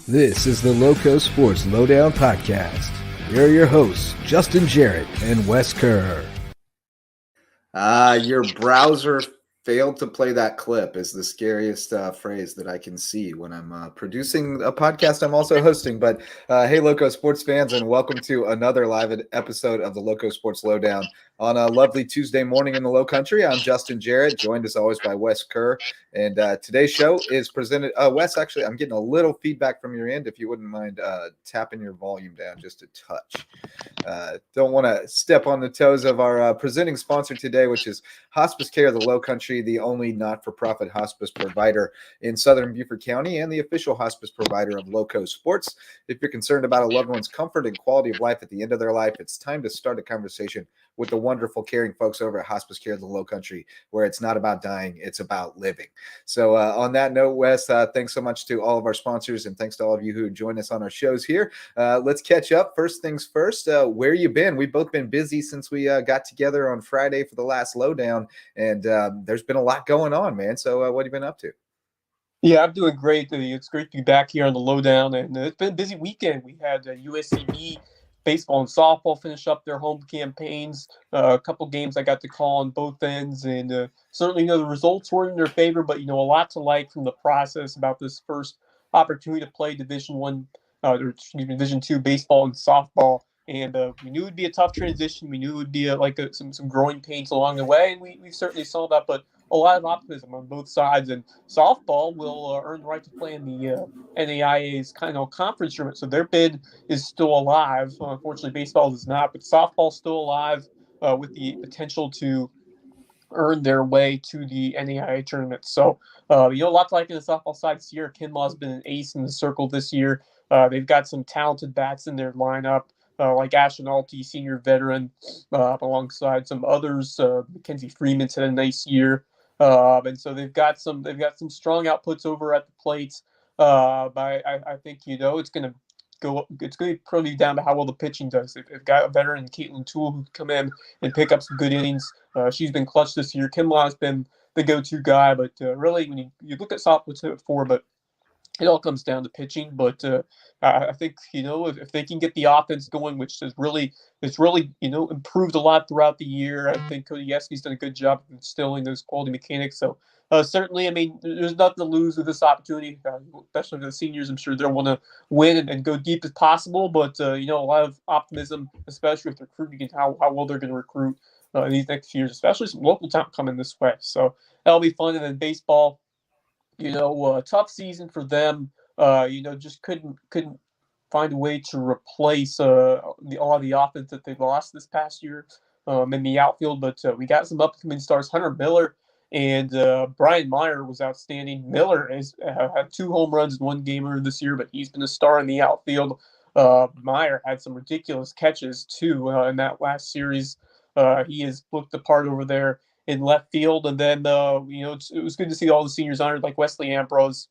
This is the LowcoSports Lowdown podcast. Here are your hosts, Justin Jarrett and Wes Kerr. Your browser failed to play that clip is the scariest phrase that I can see when I'm producing a podcast I'm also hosting. But hey, Loco Sports fans, and welcome to another live episode of the Loco Sports Lowdown on a lovely Tuesday morning in the Lowcountry. I'm Justin Jarrett, joined as always by Wes Kerr. And today's show is presented. Wes, actually, I'm getting a little feedback from your end. If you wouldn't mind tapping your volume down just a touch. Don't want to step on the toes of our presenting sponsor today, which is Hospice Care of the Lowcountry, the only not-for-profit hospice provider in Southern Beaufort County and the official hospice provider of Loco Sports. If you're concerned about a loved one's comfort and quality of life at the end of their life, it's time to start a conversation with the wonderful, caring folks over at Hospice Care of the Lowcountry, where it's not about dying, it's about living. So on that note, Wes, thanks so much to all of our sponsors, and thanks to all of you who join us on our shows here. Let's catch up. First things first, where you been? We've both been busy since we got together on Friday for the last Lowdown, and there's been a lot going on, man. So what have you been up to? Yeah, I'm doing great. It's great to be back here on the Lowdown, and it's been a busy weekend. We had USCB baseball and softball finish up their home campaigns. A couple games I got to call on both ends, and certainly, the results were in their favor, but, a lot to like from the process about this first opportunity to play Division II baseball and softball. And we knew it would be a tough transition. We knew it would be some growing pains along the way, and we certainly saw that. But a lot of optimism on both sides. And softball will earn the right to play in the NAIA's conference tournament, so their bid is still alive. Unfortunately, baseball is not, but softball's still alive with the potential to earn their way to the NAIA tournament. So, a lot to like in the softball side. Sierra Kinlaw's been an ace in the circle this year. They've got some talented bats in their lineup. Like Ashton Alty, senior veteran, alongside some others. Mackenzie Freeman's had a nice year, and so they've got some strong outputs over at the plate. But I think it's going to go. It's going to be probably down to how well the pitching does. They've got a veteran, Caitlin Toole, who can come in and pick up some good innings. She's been clutch this year. Kinlaw's been the go-to guy, but really, when you look at softball, at 4, but it all comes down to pitching. But I think if they can get the offense going, which is really improved a lot throughout the year. I think Cody Yeski's done a good job of instilling those quality mechanics. So certainly, there's nothing to lose with this opportunity, especially for the seniors. I'm sure they'll want to win and go deep as possible. But a lot of optimism, especially with recruiting and how well they're going to recruit in these next few years, especially some local talent coming this way. So that'll be fun. And then baseball. Tough season for them. Just couldn't find a way to replace all the offense that they lost this past year in the outfield. But we got some upcoming stars. Hunter Miller and Brian Meyer was outstanding. Miller has had 2 home runs in 1 game this year, but he's been a star in the outfield. Meyer had some ridiculous catches too in that last series. He has looked the part over there in left field. And then, it was good to see all the seniors honored, like Wesley Ambrose,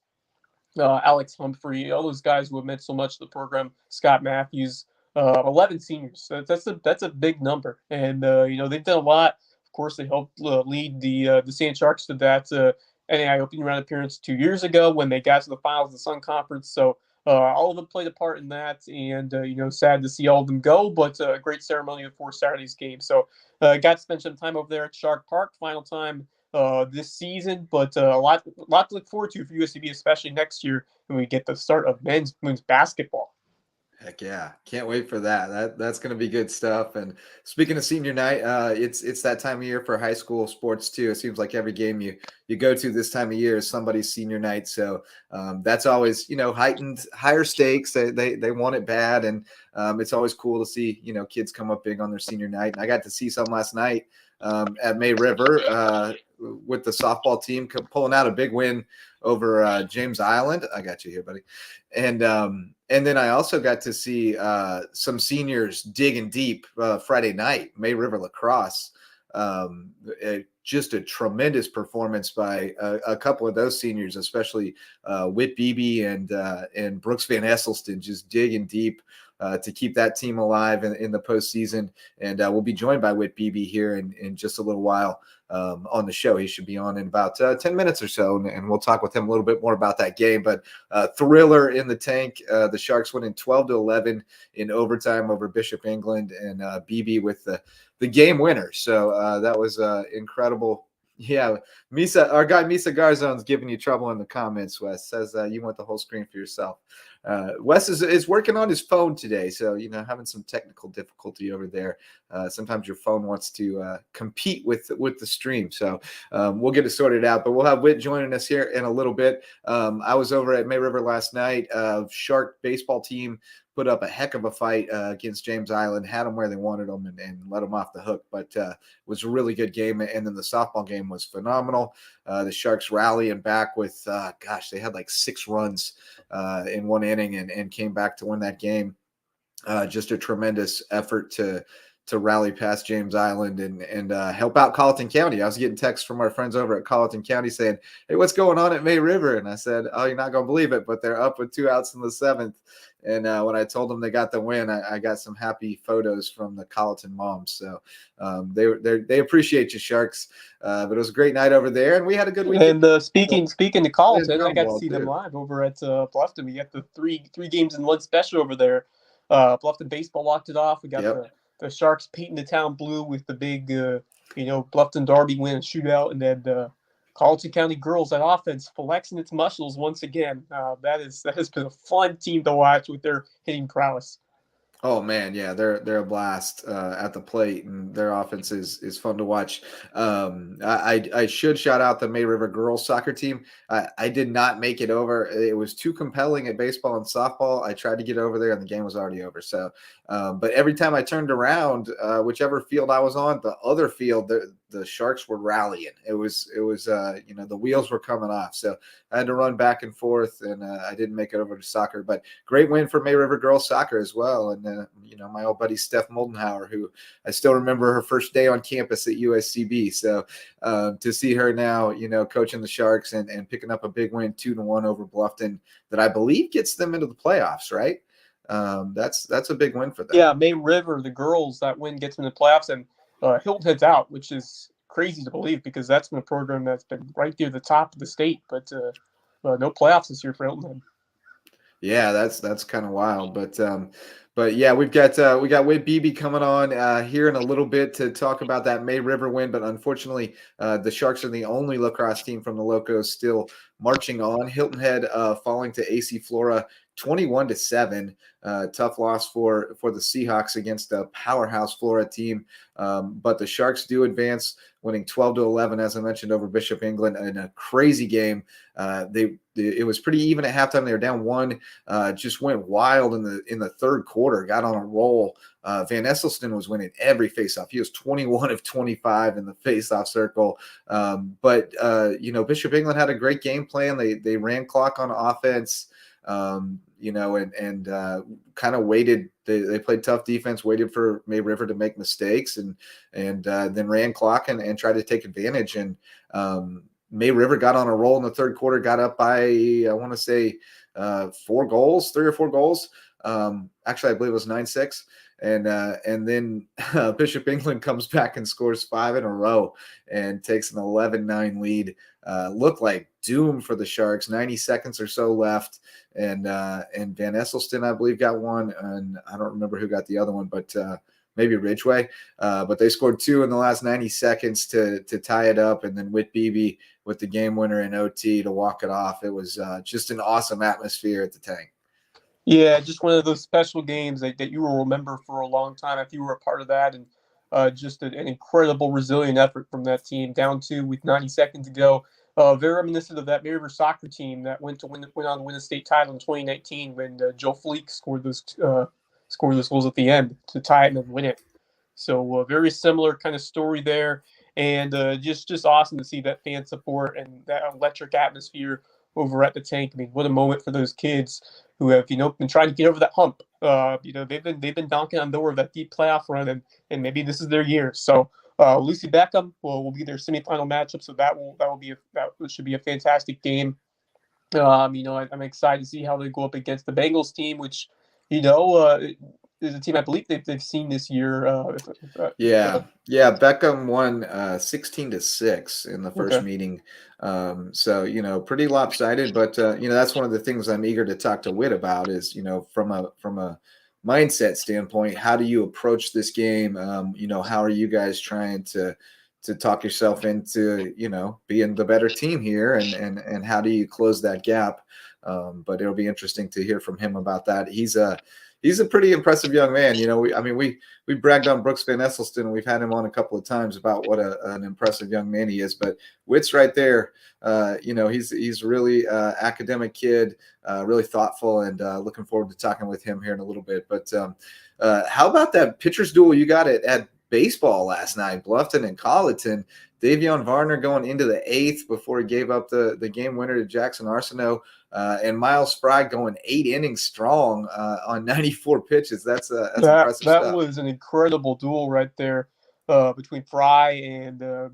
Alex Humphrey, all those guys who have meant so much to the program, Scott Matthews, 11 seniors. That's a big number. And, they've done a lot. Of course, they helped lead the Sand Sharks to that NAIA opening round appearance 2 years ago when they got to the finals of the Sun Conference. So all of them played a part in that, and sad to see all of them go, but a great ceremony before Saturday's game. So got to spend some time over there at Shark Park, final time this season, but a lot to look forward to for USCB, especially next year when we get the start of men's basketball. Heck yeah. Can't wait for that. That's going to be good stuff. And speaking of senior night, it's that time of year for high school sports too. It seems like every game you go to this time of year is somebody's senior night. So that's always, higher stakes. They want it bad. And it's always cool to see, kids come up big on their senior night. And I got to see some last night at May River with the softball team pulling out a big win over James Island. I got you here, buddy. And then I also got to see some seniors digging deep Friday night, May River lacrosse. Just a tremendous performance by a couple of those seniors, especially Whitt Beebe and Brooks Van Esselston, just digging deep. to keep that team alive in the postseason. And we'll be joined by Whitt Beebe here in just a little while on the show. He should be on in about 10 minutes or so, and we'll talk with him a little bit more about that game. But thriller in the tank. The Sharks winning 12-11 in overtime over Bishop England, and Beebe with the game winner. So that was incredible. Yeah, our guy Misa Garzone's giving you trouble in the comments. Wes says you want the whole screen for yourself. Wes is working on his phone today, so having some technical difficulty over there. Sometimes your phone wants to compete with the stream, so we'll get it sorted out. But we'll have Whitt joining us here in a little bit. I was over at May River last night. Shark baseball team put up a heck of a fight against James Island, had them where they wanted them, and let them off the hook. But it was a really good game, and then the softball game was phenomenal. The Sharks rallying back with, they had like 6 runs in one inning and came back to win that game. Just a tremendous effort to rally past James Island and help out Colleton County. I was getting texts from our friends over at Colleton County saying, "Hey, what's going on at May River?" And I said, "Oh, you're not going to believe it, but they're up with 2 outs in the 7th." And when I told them they got the win, I got some happy photos from the Colleton moms. So they appreciate you, Sharks. But it was a great night over there, and we had a good weekend. And speaking to Colleton, I got to see them live over at Bluffton. We got the three games in one special over there. Bluffton baseball locked it off. We got the Sharks painting the town blue with the big, Bluffton Derby win and shootout, and then Colleton County girls, that offense flexing its muscles once again. That has been a fun team to watch with their hitting prowess. Oh man, yeah, they're a blast at the plate, and their offense is fun to watch. I should shout out the May River girls soccer team. I did not make it over. It was too compelling at baseball and softball. I tried to get over there, and the game was already over. So, but every time I turned around, whichever field I was on, the other field, the Sharks were rallying. It was the wheels were coming off. So I had to run back and forth, and I didn't make it over to soccer. But great win for May River girls soccer as well. And my old buddy Steph Moldenhauer, who I still remember her first day on campus at USCB. So to see her now, coaching the Sharks and picking up a big win, 2-1 over Bluffton, that I believe gets them into the playoffs, right? That's a big win for them. Yeah, May River, the girls, that win gets them in the playoffs, and Hilton Head's out, which is crazy to believe because that's been a program that's been right near the top of the state, but no playoffs this year for Hilton Head. Yeah, that's kind of wild, but yeah, we got Whitt Beebe coming on here in a little bit to talk about that May River win. But unfortunately, the Sharks are the only lacrosse team from the Lowco still marching on. Hilton Head falling to AC Flora 21-7. Tough loss for the Seahawks against a powerhouse Flora team. But the Sharks do advance, winning 12-11, as I mentioned, over Bishop England in a crazy game. It was pretty even at halftime. They were down 1, just went wild in the third quarter, got on a roll. Van Esselston was winning every faceoff. He was 21 of 25 in the faceoff circle. But Bishop England had a great game plan. They ran clock on offense. And kind of waited. They played tough defense, waited for May River to make mistakes, and then ran clock and tried to take advantage. And May River got on a roll in the third quarter, got up by, I want to say, 3 or 4 goals. Actually, I believe it was 9-6. And then Bishop England comes back and scores 5 in a row and takes an 11-9 lead. Looked like doom for the Sharks. 90 seconds or so left, and Van Esselston, I believe, got one, and I don't remember who got the other one, but maybe Ridgway. But they scored 2 in the last 90 seconds to tie it up, and then Whitt Beebe with the game winner in OT to walk it off. It was just an awesome atmosphere at the tank. Yeah, just one of those special games that you will remember for a long time if you were a part of that, and just an incredible resilient effort from that team. Down 2 with 90 seconds to go. Very reminiscent of that May River soccer team that went on to win a state title in 2019 when Joe Fleek scored those goals at the end to tie it and then win it. So very similar kind of story there, and just awesome to see that fan support and that electric atmosphere over at the tank. I mean, what a moment for those kids who have been trying to get over that hump. They've been knocking on the door of that deep playoff run, and maybe this is their year. So Lucy Beckham will be their semifinal matchup. So that should be a fantastic game. I'm excited to see how they go up against the Bengals team, which There's a team I believe they've seen this year. Yeah. Beckham won 16-6 in the first Okay. meeting. So, pretty lopsided, but that's one of the things I'm eager to talk to Whitt about is, from a mindset standpoint, how do you approach this game? How are you guys trying to talk yourself into, being the better team here, and how do you close that gap? But it'll be interesting to hear from him about that. He's a pretty impressive young man. We bragged on Brooks Van Esselstyn. We've had him on a couple of times about what an impressive young man he is. But Whitt's right there. He's really academic kid, really thoughtful, and looking forward to talking with him here in a little bit. But how about that pitcher's duel you got at baseball last night? Bluffton and Colleton. Davion Varner going into the 8th before he gave up the game winner to Jackson Arsenault. And Miles Fry going 8 innings strong on 94 pitches. That's impressive That stuff. was an incredible duel right there between Fry and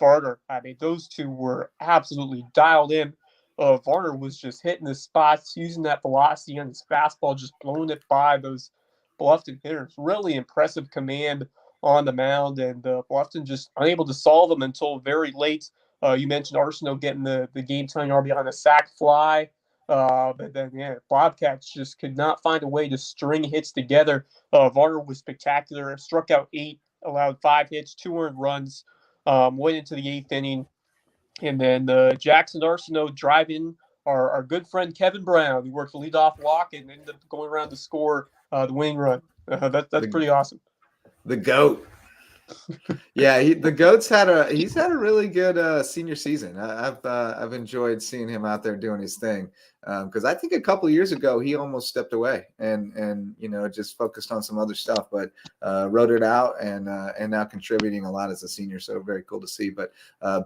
Varner. I mean, those two were absolutely dialed in. Varner was just hitting the spots, using that velocity on his fastball, just blowing it by those Bluffton hitters. Really impressive command on the mound, and Bluffton just unable to solve them until very late. You mentioned Arsenault getting the game-tying RBI on a sac fly. But then, Bobcats just could not find a way to string hits together. Varner was spectacular. Struck out 8, allowed 5 hits, 2 earned runs. Went into the 8th inning, and then Jackson Arsenault driving our good friend Kevin Brown, who worked the leadoff walk and ended up going around to score the winning run. That's pretty awesome. The GOAT. Yeah, the Goat's had a really good senior season. I've enjoyed seeing him out there doing his thing, because I think a couple of years ago he almost stepped away and just focused on some other stuff, but wrote it out and now contributing a lot as a senior. So very cool to see. But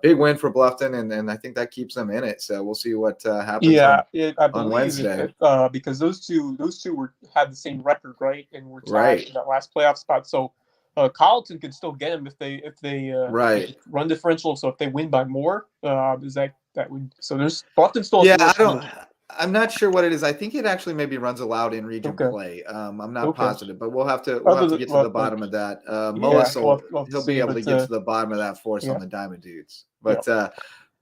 big win for Bluffton, and I think that keeps them in it. So we'll see what happens. Yeah, I on believe Wednesday, because those two had the same record, right, and were tied right for that last playoff spot. So Colleton could still get them if they right. run differential. So if they win by more, is that would so there's Boston still has Yeah, to work. I'm not sure what it is. I think it actually maybe runs allowed in region Okay. play. I'm not Okay. positive, but we'll have to get to Well, the bottom of that. yeah, Mullis we'll have to he'll be see, able to but, get to the bottom of that for us yeah. on the Diamond Dudes. Yeah.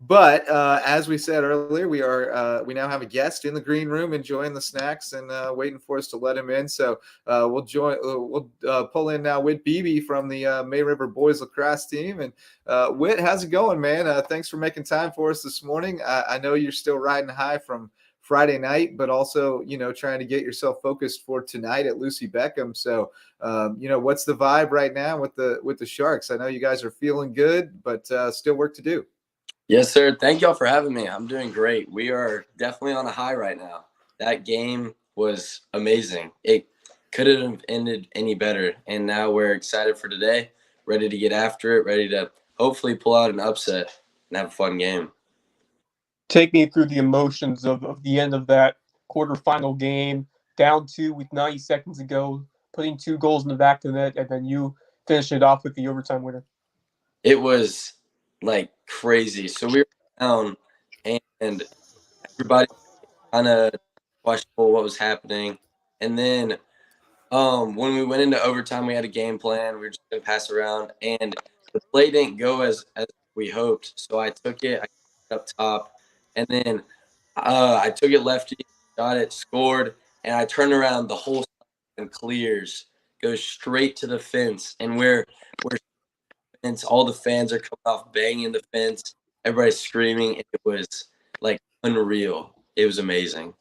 But as we said earlier, we now have a guest in the green room enjoying the snacks and waiting for us to let him in. So we'll pull in now Whitt Beebe from the May River Boys Lacrosse team. And Whitt, how's it going, man? Thanks for making time for us this morning. I know you're still riding high from Friday night, but also, trying to get yourself focused for tonight at Lucy Beckham. So, what's the vibe right now with the Sharks? I know you guys are feeling good, but still work to do. Yes, sir. Thank y'all for having me. I'm doing great. We are definitely on a high right now. That game was amazing. It couldn't have ended any better. And now we're excited for today, ready to get after it, ready to hopefully pull out an upset and have a fun game. Take me through the emotions of the end of that quarterfinal game, down 2 with 90 seconds to go, putting 2 goals in the back of the net, and then you finish it off with the overtime winner. It was like crazy. So we were down and everybody kind of questionable what was happening. And then when we went into overtime, we had a game plan. We were just going to pass around, and the play didn't go as we hoped. So I took it, I got it up top, and then I took it lefty, got it, scored, and I turned around, the whole and clears, goes straight to the fence, and we're fence, all the fans are coming off, banging the fence, everybody's screaming. It was like unreal. It was amazing.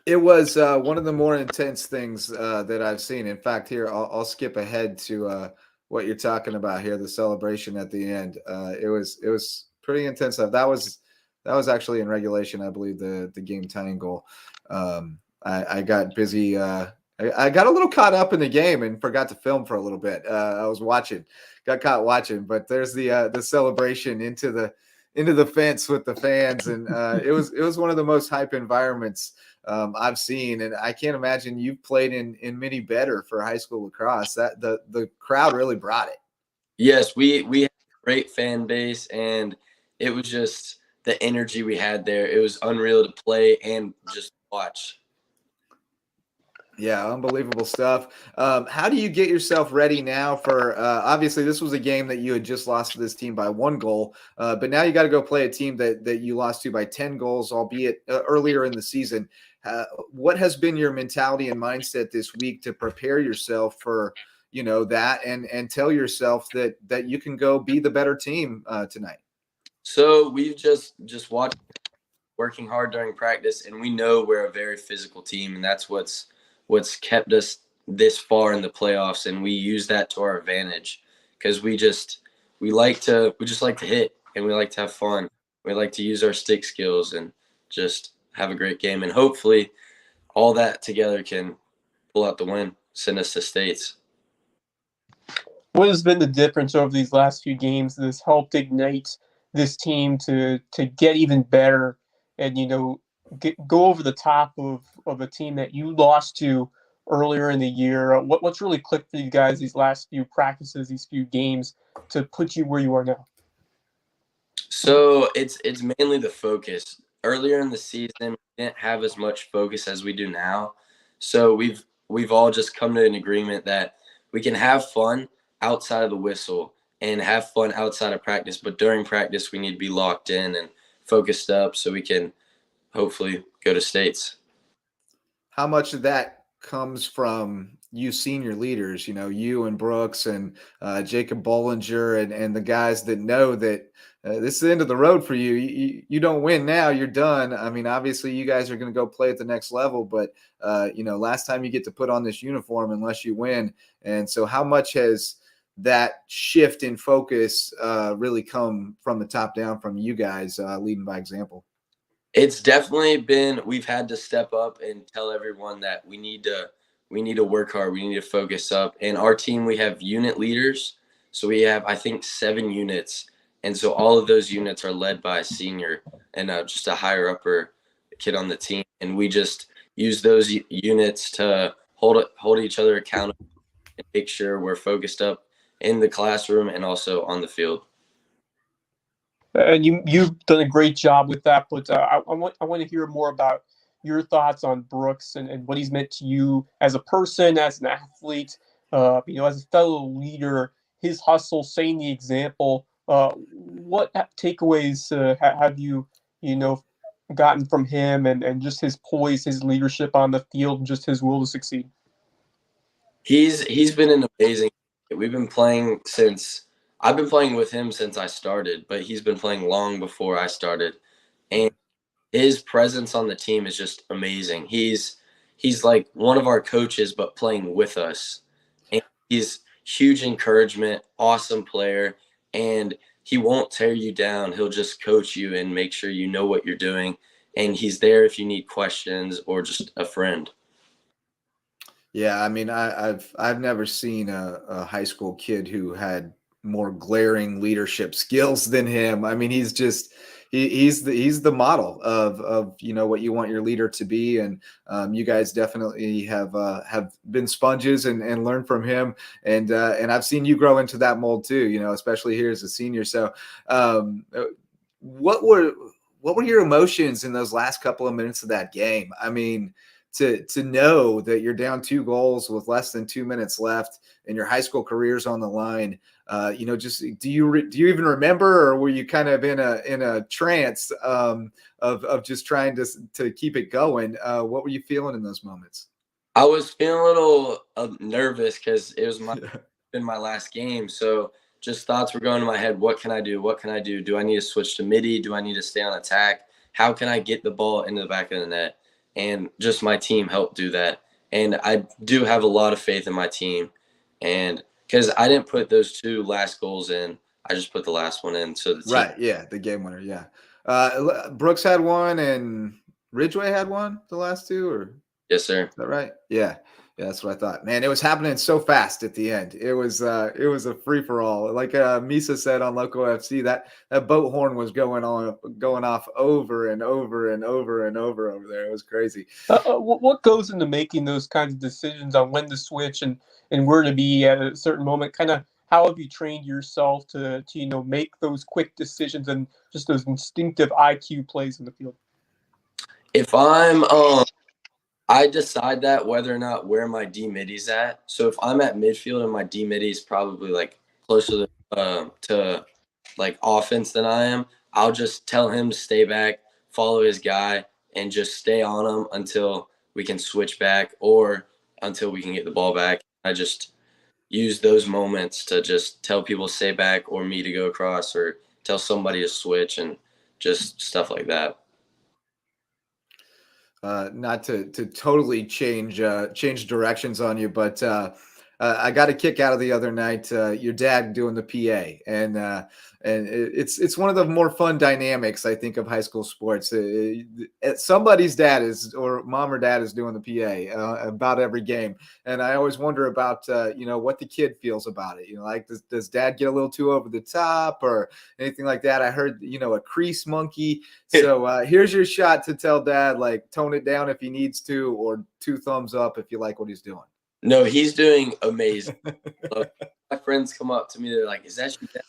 It was one of the more intense things that I've seen. In fact, here I'll skip ahead to what you're talking about here, the celebration at the end. It was pretty intense stuff. That was actually in regulation, I believe, the game tying goal. I got busy. I got a little caught up in the game and forgot to film for a little bit. I was got caught watching, but there's the celebration into the fence with the fans, and it was one of the most hype environments I've seen, and I can't imagine you've played in many better for high school lacrosse. That the crowd really brought it. Yes, we had a great fan base, and it was just the energy we had there. It was unreal to play and just watch. Yeah, unbelievable stuff. How do you get yourself ready now for obviously this was a game that you had just lost to this team by 1 goal, but now you got to go play a team that you lost to by 10 goals, albeit earlier in the season. What has been your mentality and mindset this week to prepare yourself for that and tell yourself that you can go be the better team tonight? So we've just watched working hard during practice, and we know we're a very physical team, and that's what's kept us this far in the playoffs, and we use that to our advantage because we just like to hit, and we like to have fun. We like to use our stick skills and just have a great game, and hopefully all that together can pull out the win, send us to states. What has been the difference over these last few games that's helped ignite this team to get even better and go over the top of a team that you lost to earlier in the year? What's really clicked for you guys these last few practices, these few games to put you where you are now? So it's mainly the focus. Earlier in the season, we didn't have as much focus as we do now. So we've all just come to an agreement that we can have fun outside of the whistle and have fun outside of practice, but during practice we need to be locked in and focused up so we can hopefully go to states. How much of that comes from you senior leaders, you and Brooks and Jacob Bollinger and the guys that know that this is the end of the road for you. You don't win now, you're done. I mean, obviously you guys are going to go play at the next level, but last time you get to put on this uniform unless you win. And so how much has that shift in focus really come from the top down from you guys leading by example? It's definitely been, we've had to step up and tell everyone that we need to work hard. We need to focus up. And our team, we have unit leaders. So we have, I think, 7 units. And so all of those units are led by a senior and just a higher upper kid on the team. And we just use those units to hold each other accountable and make sure we're focused up in the classroom and also on the field. And you've done a great job with that, but I want to hear more about your thoughts on Brooks and what he's meant to you as a person, as an athlete, as a fellow leader. His hustle, setting the example. What takeaways have you gotten from him and just his poise, his leadership on the field, and just his will to succeed? He's been an amazing. I've been playing with him since I started, but he's been playing long before I started. And his presence on the team is just amazing. He's like one of our coaches, but playing with us. And he's huge encouragement, awesome player, and he won't tear you down. He'll just coach you and make sure you know what you're doing. And he's there if you need questions or just a friend. Yeah, I mean, I've never seen a high school kid who had more glaring leadership skills than him. I mean, he's the model of what you want your leader to be, and you guys definitely have been sponges and learned from him, and I've seen you grow into that mold too. Especially here as a senior. So, what were your emotions in those last couple of minutes of that game? I mean, to know that you're down 2 goals with less than 2 minutes left and your high school career's on the line, just do you even remember, or were you kind of in a trance of just trying to keep it going? What were you feeling in those moments? I was feeling a little nervous because it was been my last game. So just thoughts were going in my head. What can I do? What can I do? Do I need to switch to midi? Do I need to stay on attack? How can I get the ball into the back of the net? And just my team helped do that. And I do have a lot of faith in my team. And because I didn't put those 2 last goals in, I just put the last one in. So the team. Right, yeah, the game winner, yeah. Brooks had one and Ridgway had one, the last 2, or? Yes, sir. Is that right? Yeah. Yeah, that's what I thought. Man, it was happening so fast at the end. It was a free for all. Like Misa said on Loco FC, that boat horn was going off over and over and over and over there. It was crazy. What goes into making those kinds of decisions on when to switch and where to be at a certain moment? Kind of how have you trained yourself to make those quick decisions and just those instinctive IQ plays in the field? If I'm I decide that whether or not where my D middy's at. So if I'm at midfield and my D middy's probably like closer to like offense than I am, I'll just tell him to stay back, follow his guy, and just stay on him until we can switch back or until we can get the ball back. I just use those moments to just tell people to stay back or me to go across or tell somebody to switch and just stuff like that. Not to totally change directions on you, but I got a kick out of the other night. Your dad doing the PA, and it's one of the more fun dynamics I think of high school sports. Somebody's dad is, or mom or dad is doing the PA about every game, and I always wonder about what the kid feels about it. Like does dad get a little too over the top or anything like that? I heard a crease monkey. So here's your shot to tell dad, like, tone it down if he needs to, or 2 thumbs up if you like what he's doing. No, he's doing amazing. My friends come up to me, they're like, "Is that your dad?"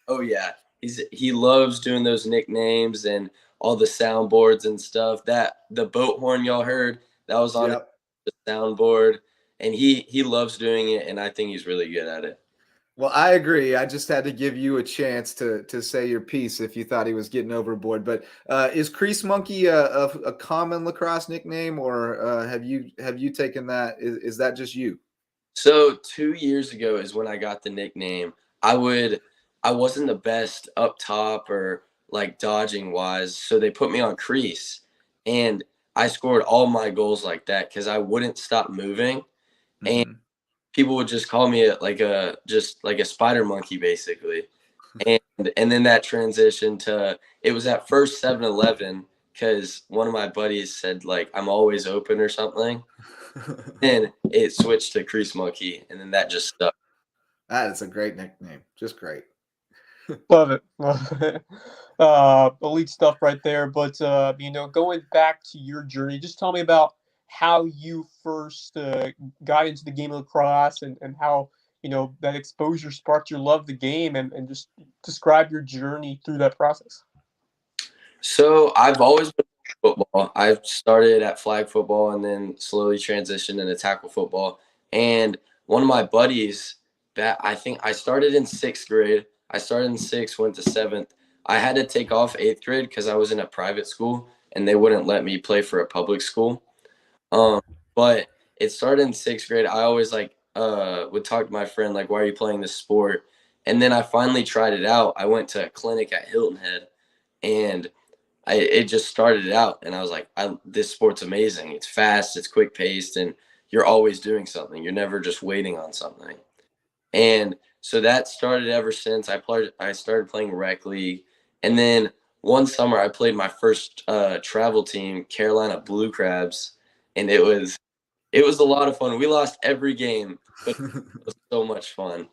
Oh yeah, he loves doing those nicknames and all the soundboards and stuff. That the boat horn y'all heard, that was on the soundboard, and he loves doing it, and I think he's really good at it. Well, I agree. I just had to give you a chance to say your piece if you thought he was getting overboard. But is Crease Monkey a common lacrosse nickname, or have you taken that? Is that just you? So 2 years ago is when I got the nickname. I wasn't the best up top or like dodging wise, so they put me on crease, and I scored all my goals like that because I wouldn't stop moving, and people would just call me like a spider monkey basically. And then that transitioned to, it was at first 7-Eleven because one of my buddies said like I'm always open or something. And it switched to Crease Monkey, and then that just stuck. That is a great nickname. Just great. Love it. Elite stuff right there. But, going back to your journey, just tell me about how you first got into the game of lacrosse and how, that exposure sparked your love of the game, and just describe your journey through that process. So I've always been football. I started at flag football and then slowly transitioned into tackle football. And one of my buddies that I think I started in 6th grade. I started in 6th, went to 7th. I had to take off 8th grade because I was in a private school and they wouldn't let me play for a public school. But it started in 6th grade. I always would talk to my friend, like, why are you playing this sport? And then I finally tried it out. I went to a clinic at Hilton Head, and it just started out. And I was like, this sport's amazing. It's fast, it's quick paced, and you're always doing something. You're never just waiting on something. And so that started ever since. I started playing rec league. And then one summer I played my first travel team, Carolina Blue Crabs, and it was a lot of fun. We lost every game, but it was so much fun.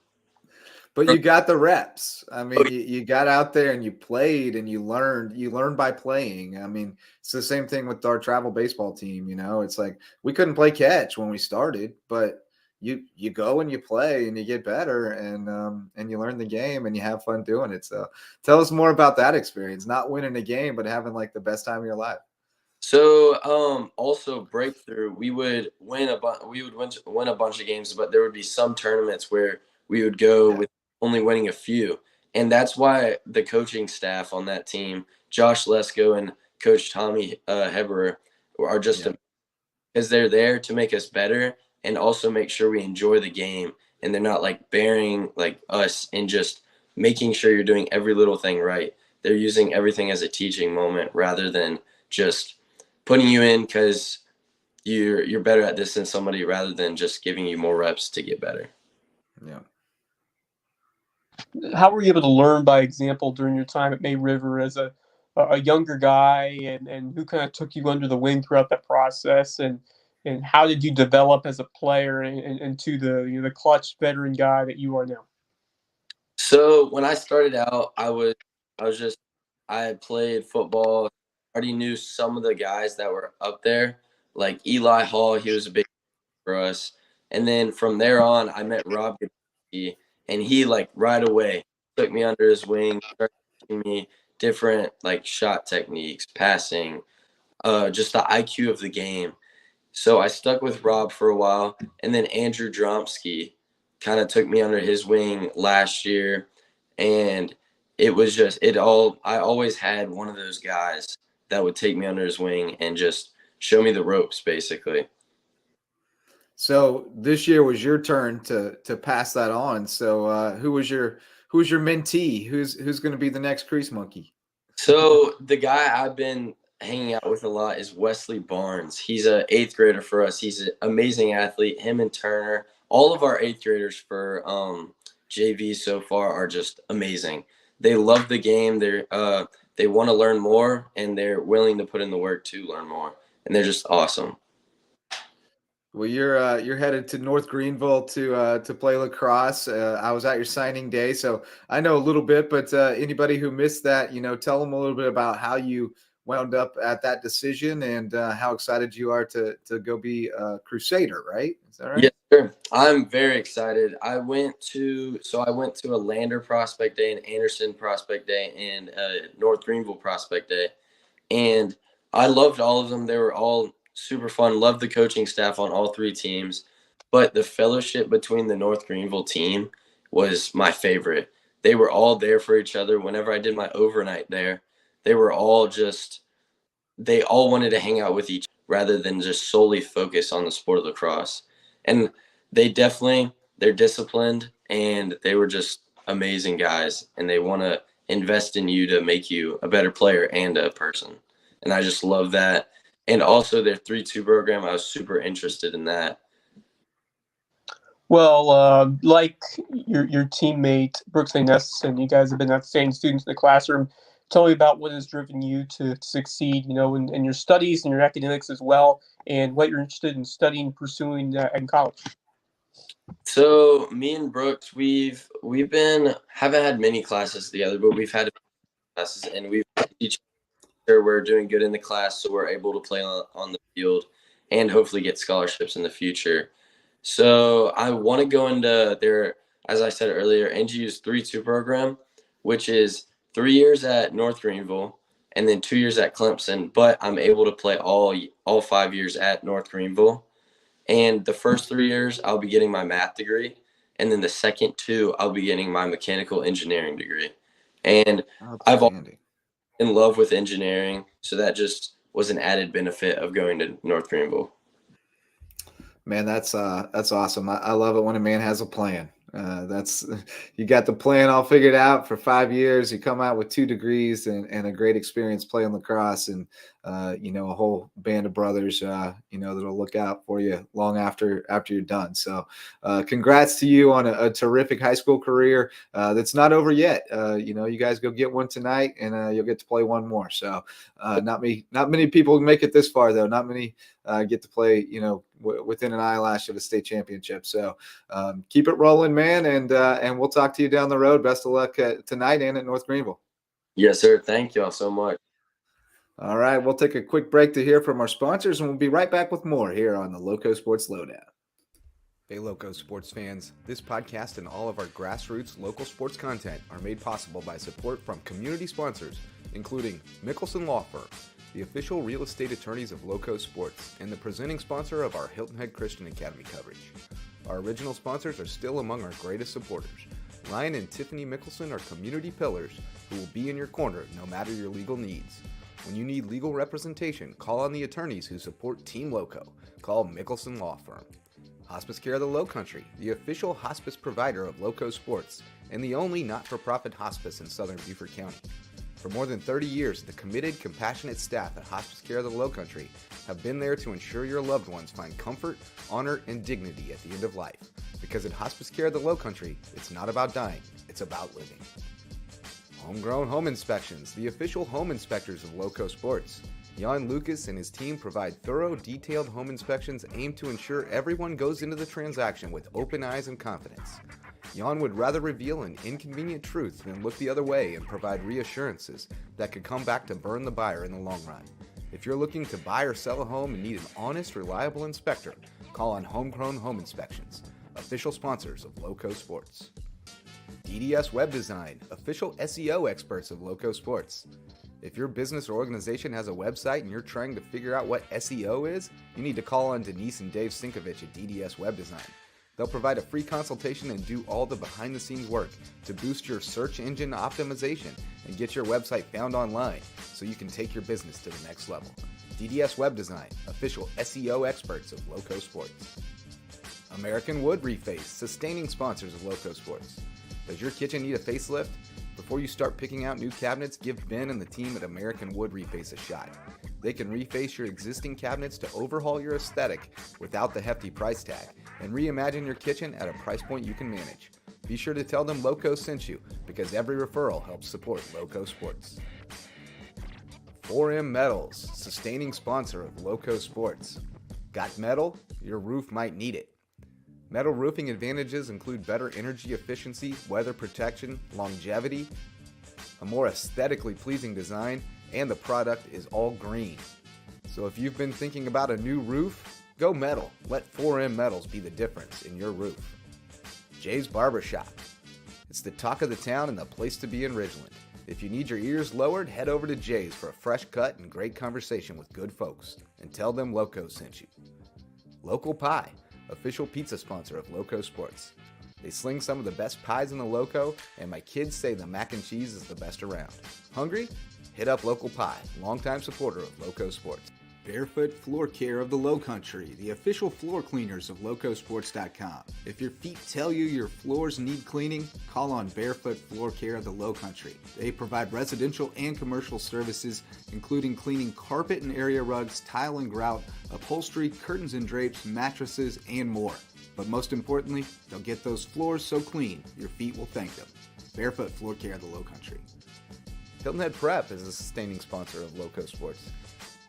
But you got the reps. I mean, you got out there and you played and you learned. You learned by playing. I mean, it's the same thing with our travel baseball team. It's like we couldn't play catch when we started, but you go and you play and you get better and you learn the game and you have fun doing it. So tell us more about that experience. Not winning a game, but having like the best time of your life. So, also breakthrough, we would win a bunch of games, but there would be some tournaments where we would go with only winning a few. And that's why the coaching staff on that team, Josh Lesko and Coach Tommy Heberer, are just because they're there to make us better and also make sure we enjoy the game. And they're not like bearing like us and just making sure you're doing every little thing right. They're using everything as a teaching moment rather than just putting you in because you're better at this than somebody, rather than just giving you more reps to get better. Yeah. How were you able to learn by example during your time at May River as a younger guy, and who kind of took you under the wing throughout that process, and how did you develop as a player and into the clutch veteran guy that you are now? So when I started out, I had played football. I already knew some of the guys that were up there, like Eli Hall. He was a big for us. And then from there on, I met Rob Gabowski, and he like right away took me under his wing, started teaching me different like shot techniques, passing, just the IQ of the game. So I stuck with Rob for a while, and then Andrew Dromsky kind of took me under his wing last year, and it was just I always had one of those guys that would take me under his wing and just show me the ropes, basically. So this year was your turn to pass that on. So who was your mentee? Who's going to be the next Crease Monkey? So the guy I've been hanging out with a lot is Wesley Barnes. He's a 8th grader for us. He's an amazing athlete. Him and Turner, all of our 8th graders for JV so far are just amazing. They love the game. They want to learn more, and they're willing to put in the work to learn more. And they're just awesome. Well, you're headed to North Greenville to play lacrosse. I was at your signing day, so I know a little bit. But anybody who missed that, tell them a little bit about how you wound up at that decision and how excited you are to go be a Crusader. Right? Is that right? Yes, sir. I'm very excited. I went to a Lander Prospect Day, an Anderson Prospect Day, and North Greenville Prospect Day, and I loved all of them. They were all super fun. Loved the coaching staff on all 3 teams, but the fellowship between the North Greenville team was my favorite. They were all there for each other. Whenever I did my overnight there, they all wanted to hang out with each other rather than just solely focus on the sport of lacrosse. And they're disciplined, and they were just amazing guys, and they want to invest in you to make you a better player and a person. And I just love that. And also their 3-2 program, I was super interested in that. Well, like your teammate Brooks Ness, and you guys have been outstanding students in the classroom. Tell me about what has driven you to succeed, in your studies and your academics as well, and what you're interested in studying, pursuing in college. So me and Brooks, we've haven't had many classes together, but we've had classes, and we've each year we're doing good in the class, so we're able to play on the field and hopefully get scholarships in the future. So I want to go into their, as I said earlier, NGU's 3-2 program, which is 3 years at North Greenville and then 2 years at Clemson, but I'm able to play all 5 years at North Greenville. And the first 3 years, I'll be getting my math degree. And then the second 2, I'll be getting my mechanical engineering degree. And I've always been in love with engineering, so that just was an added benefit of going to North Greenville. Man, that's awesome. I love it when a man has a plan. You got the plan all figured out for 5 years. You come out with 2 degrees and a great experience playing lacrosse, and a whole band of brothers, that'll look out for you long after you're done. So, congrats to you on a terrific high school career. That's not over yet. You guys go get one tonight, and you'll get to play one more. So, not many people make it this far, though. Not many get to play, within an eyelash of a state championship. So, keep it rolling, man, and we'll talk to you down the road. Best of luck tonight and at North Greenville. Yes, sir. Thank y'all so much. All right, we'll take a quick break to hear from our sponsors, and we'll be right back with more here on the LowcoSports Lowdown. Hey, Loco sports fans. This podcast and all of our grassroots local sports content are made possible by support from community sponsors, including Mickelson Law Firm, the official real estate attorneys of Lowco Sports, and the presenting sponsor of our Hilton Head Christian Academy coverage. Our original sponsors are still among our greatest supporters. Ryan and Tiffany Mickelson are community pillars who will be in your corner no matter your legal needs. When you need legal representation, call on the attorneys who support Team Lowco. Call Mickelson Law Firm. Hospice Care of the Lowcountry, the official hospice provider of Lowco Sports, and the only not-for-profit hospice in southern Beaufort County. For more than 30 years, the committed, compassionate staff at Hospice Care of the Lowcountry have been there to ensure your loved ones find comfort, honor, and dignity at the end of life. Because at Hospice Care of the Lowcountry, it's not about dying, it's about living. Homegrown Home Inspections, the official home inspectors of Lowco Sports. Jan Lucas and his team provide thorough, detailed home inspections aimed to ensure everyone goes into the transaction with open eyes and confidence. Jan would rather reveal an inconvenient truth than look the other way and provide reassurances that could come back to burn the buyer in the long run. If you're looking to buy or sell a home and need an honest, reliable inspector, call on Homegrown Home Inspections, official sponsors of Lowco Sports. DDS Web Design, official SEO experts of Lowco Sports. If your business or organization has a website and you're trying to figure out what SEO is, you need to call on Denise and Dave Sinkovich at DDS Web Design. They'll provide a free consultation and do all the behind-the-scenes work to boost your search engine optimization and get your website found online so you can take your business to the next level. DDS Web Design, official SEO experts of Lowco Sports. American Wood Reface, sustaining sponsors of Lowco Sports. Does your kitchen need a facelift? Before you start picking out new cabinets, give Ben and the team at American Wood Reface a shot. They can reface your existing cabinets to overhaul your aesthetic without the hefty price tag and reimagine your kitchen at a price point you can manage. Be sure to tell them Lowco sent you, because every referral helps support Lowco Sports. 4M Metals, sustaining sponsor of Lowco Sports. Got metal? Your roof might need it. Metal roofing advantages include better energy efficiency, weather protection, longevity, a more aesthetically pleasing design, and the product is all green. So if you've been thinking about a new roof, go metal. Let 4M Metals be the difference in your roof. Jay's Barbershop. It's the talk of the town and the place to be in Ridgeland. If you need your ears lowered, head over to Jay's for a fresh cut and great conversation with good folks. And tell them Lowco sent you. Local Pie, official pizza sponsor of Lowco Sports. They sling some of the best pies in the Lowco, and my kids say the mac and cheese is the best around. Hungry? Hit up Local Pie, longtime supporter of Lowco Sports. Barefoot Floor Care of the Lowcountry, the official floor cleaners of LowcoSports.com. If your feet tell you your floors need cleaning, call on Barefoot Floor Care of the Lowcountry. They provide residential and commercial services, including cleaning carpet and area rugs, tile and grout, upholstery, curtains and drapes, mattresses, and more. But most importantly, they'll get those floors so clean, your feet will thank them. Barefoot Floor Care of the Lowcountry. Hilton Head Prep is a sustaining sponsor of Lowco Sports,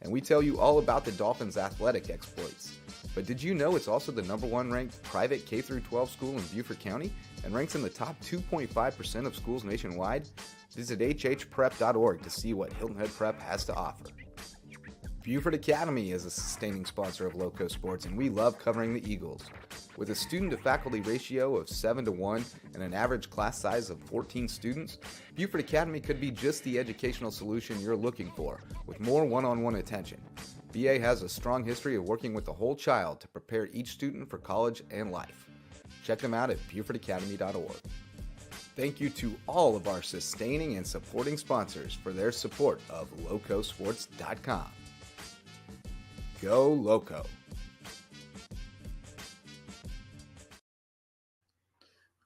and we tell you all about the Dolphins' athletic exploits. But did you know it's also the #1 ranked private K-12 school in Beaufort County and ranks in the top 2.5% of schools nationwide? Visit hhprep.org to see what Hilton Head Prep has to offer. Beaufort Academy is a sustaining sponsor of Lowco Sports, and we love covering the Eagles. With a student-to-faculty ratio of 7-to-1 and an average class size of 14 students, Beaufort Academy could be just the educational solution you're looking for, with more one-on-one attention. BA has a strong history of working with the whole child to prepare each student for college and life. Check them out at BeaufortAcademy.org. Thank you to all of our sustaining and supporting sponsors for their support of LowcoSports.com. Go Lowco.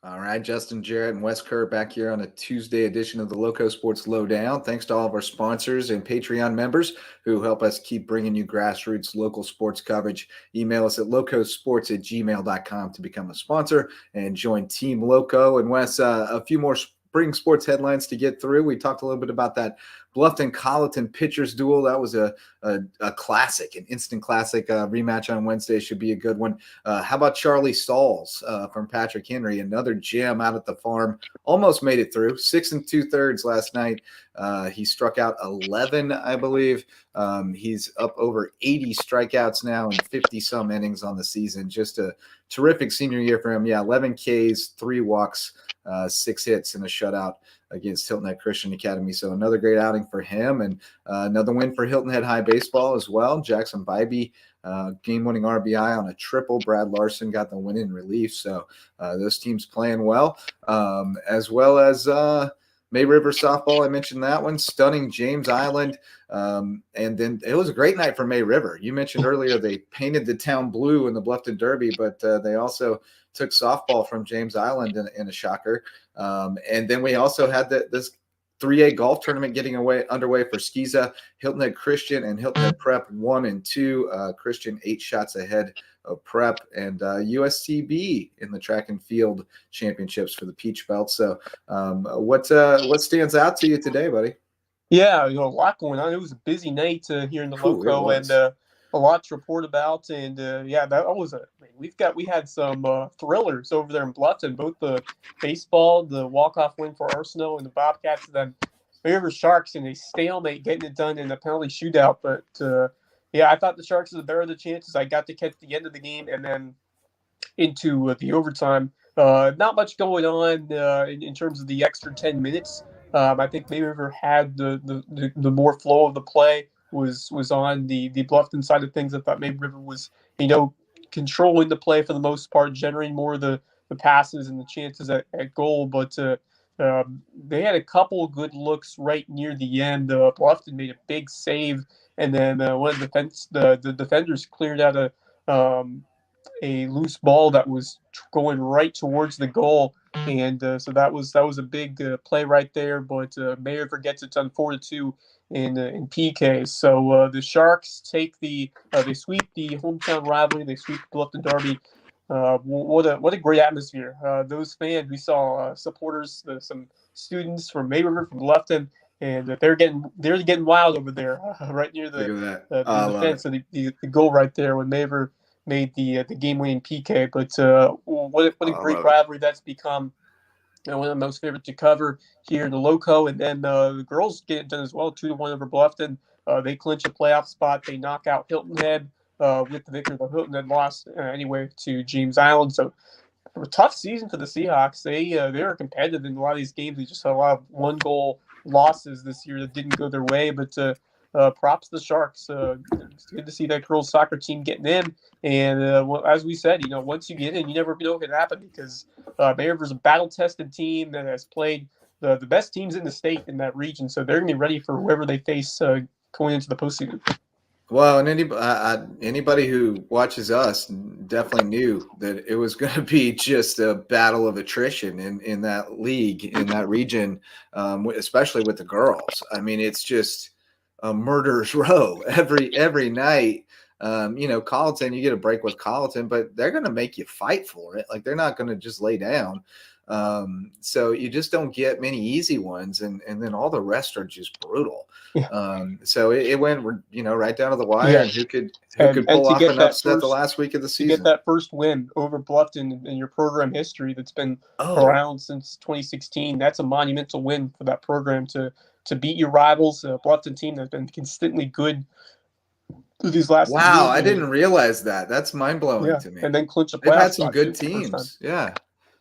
All right, Justin, Jarrett, and Wes Kerr back here on a Tuesday edition of the Lowco Sports Lowdown. Thanks to all of our sponsors and Patreon members who help us keep bringing you grassroots local sports coverage. Email us at locosports@gmail.com to become a sponsor and join Team Lowco. And Wes, a few more spring sports headlines to get through. We talked a little bit about that Bluffton-Colleton pitchers duel. That was a classic, an instant classic. Rematch on Wednesday should be a good one. How about Charlie Sauls from Patrick Henry? Another gem out at the farm. Almost made it through. 6 2/3 last night. He struck out 11, I believe. He's up over 80 strikeouts now and 50-some innings on the season. Just a terrific senior year for him. Yeah, 11 Ks, 3 walks, 6 hits, and a shutout against Hilton Head Christian Academy. So another great outing for him, and another win for Hilton Head High Baseball as well. Jackson Bybee, game-winning RBI on a triple. Brad Larson got the win in relief. So those teams playing well, as well as May River softball. I mentioned that one, stunning James Island. And then it was a great night for May River. You mentioned earlier they painted the town blue in the Bluffton Derby, but they also took softball from James Island in a shocker. And then we also had this 3A golf tournament getting underway for Skiza, Hilton Head Christian and Hilton Head Prep 1 and 2. Christian 8 shots ahead of Prep, and USCB in the track and field championships for the Peach Belt. So what stands out to you today, buddy? Yeah, a lot going on. It was a busy night here in the Lowco, and a lot to report about. And that was we had some thrillers over there in Bluffton, both the baseball, the walk-off win for Arsenal, and the Bobcats, and then River Sharks in a stalemate getting it done in a penalty shootout. But I thought the Sharks had the better of the chances. I got to catch the end of the game and then into the overtime. Not much going on in terms of the extra 10 minutes I think May River had the more flow of the play was on the Bluffton side of things. I thought May River was, controlling the play for the most part, generating more of the passes and the chances at goal. But they had a couple of good looks right near the end. Bluffton made a big save, and then one of the defenders cleared out a loose ball that was going right towards the goal, and so that was a big play right there. But May River gets it done 4-2 in PK. So the Sharks they sweep the hometown rivalry. They sweep the Bluffton Derby. What a great atmosphere! Those fans, we saw supporters, some students from May River, from Bluffton, and they're getting wild over there, right near Look at that. the Love fence. it. So the goal right there when May River made the game-winning PK. But what a I great love it. rivalry that's become. One of the most favorite to cover here in the Lowco, and then the girls get it done as well, 2-1 over Bluffton. They clinch a playoff spot. They knock out Hilton Head with the victory. Though Hilton Head lost anyway to James Island. So a tough season for the Seahawks. They are competitive in a lot of these games. They just had a lot of one-goal losses this year that didn't go their way. But props to the Sharks. It's good to see that girls soccer team getting in. And as we said, once you get in, you never know what can happen, because May River's a battle-tested team that has played the best teams in the state in that region. So they're going to be ready for whoever they face going into the postseason. Well, and anybody who watches us definitely knew that it was going to be just a battle of attrition in that league, in that region, especially with the girls. I mean, it's just a murderer's row every night. Colleton, you get a break with Colleton, but they're going to make you fight for it. Like, they're not going to just lay down. So you just don't get many easy ones, and then all the rest are just brutal. Yeah. So it went, right down to the wire, Yeah. and who could And pull to off get an that upset the first- last week of the To get season. that first win over Bluffton in your program history that's been Oh, around since 2016, that's a monumental win for that program to beat your rivals, a Bluffton team that's been consistently good through these last 2 wow! years. I didn't realize that. That's mind blowing to me. And then clinch a They've playoff had some spot, good too, for the first time. teams. Yeah,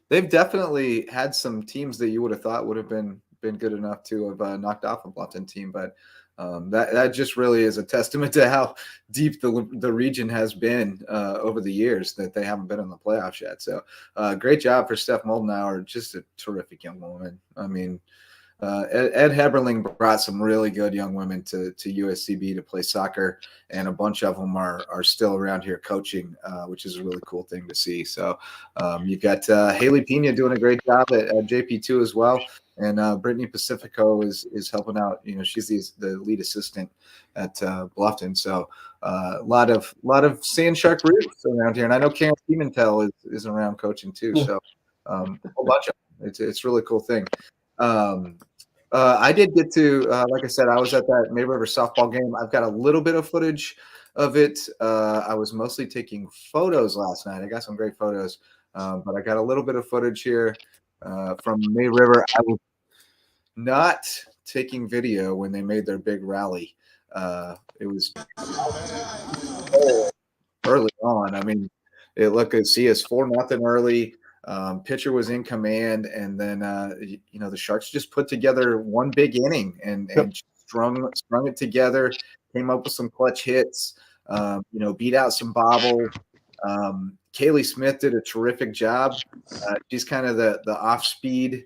they've definitely had some teams that you would have thought would have been good enough to have knocked off a Bluffton team, but that just really is a testament to how deep the region has been over the years, that they haven't been in the playoffs yet. So great job for Steph Moldenauer, just a terrific young woman. I mean, Ed Heberling brought some really good young women to USCB to play soccer, and a bunch of them are still around here coaching, which is a really cool thing to see. So you've got Haley Pena doing a great job at JP2 as well, and Brittany Pacifico is helping out. She's the lead assistant at Bluffton. So a lot of Sand Shark roots around here, and I know Karen Pimentel is around coaching too. Yeah. So a whole bunch of them. It's a really cool thing. I did get to, like I said, I was at that May River softball game. I've got a little bit of footage of it. I was mostly taking photos last night. I got some great photos, but I got a little bit of footage here from May River. I was not taking video when they made their big rally. It was early on. I mean, it looked good. See us 4-0 early. Pitcher was in command, and then the Sharks just put together one big inning and strung it together. Came up with some clutch hits. Beat out some bobbles. Kaylee Smith did a terrific job. She's kind of the off-speed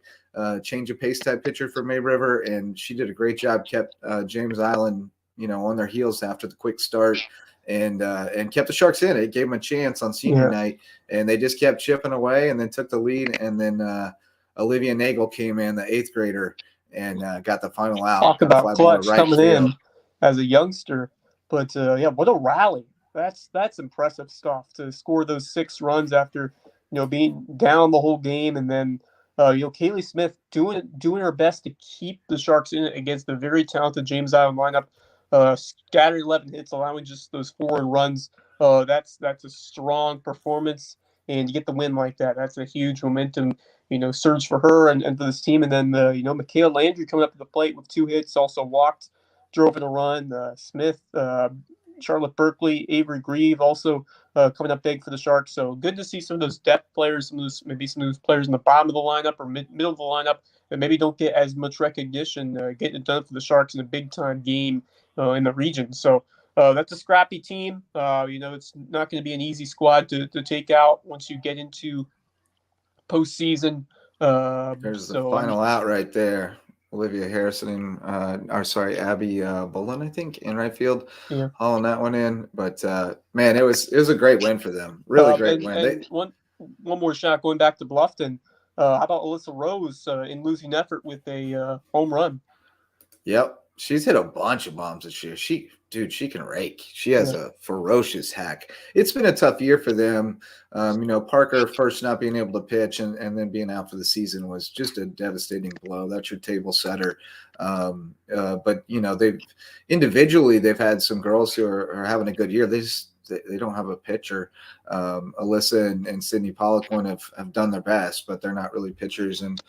change of pace type pitcher for May River, and she did a great job. Kept James Island on their heels after the quick start. And kept the Sharks in. It gave them a chance on senior night, and they just kept chipping away and then took the lead. And then Olivia Nagel came in, the 8th grader, and got the final out. Talk about clutch coming field. in as a youngster. But, what a rally. That's impressive stuff, to score those 6 runs after, being down the whole game. And then, Kaylee Smith doing her best to keep the Sharks in it against the very talented James Island lineup. Scattered 11 hits, allowing just those 4 runs. That's a strong performance, and you get the win like that. That's a huge momentum, surge for her and for this team. And then Michaela Landry coming up to the plate with 2 hits, also walked, drove in a run. Smith, Charlotte Berkeley, Avery Grieve also coming up big for the Sharks. So good to see some of those depth players, some of those players in the bottom of the lineup or middle of the lineup that maybe don't get as much recognition, getting it done for the Sharks in a big time game in the region. So that's a scrappy team. It's not going to be an easy squad to take out once you get into postseason. There's the final out right there. Olivia Harrison, Abby Bullen, I think, in right field, hauling that one in. But man, it was a great win for them. Really great win. And one more shot going back to Bluffton. How about Alyssa Rose in losing effort with a home run? Yep, she's hit a bunch of bombs this year. She can rake. She has a ferocious hack. It's been a tough year for them. Parker first not being able to pitch and then being out for the season was just a devastating blow. That's your table setter. But they've had some girls who are having a good year. They don't have a pitcher. Alyssa and Sydney Poliquin have done their best, but they're not really pitchers. And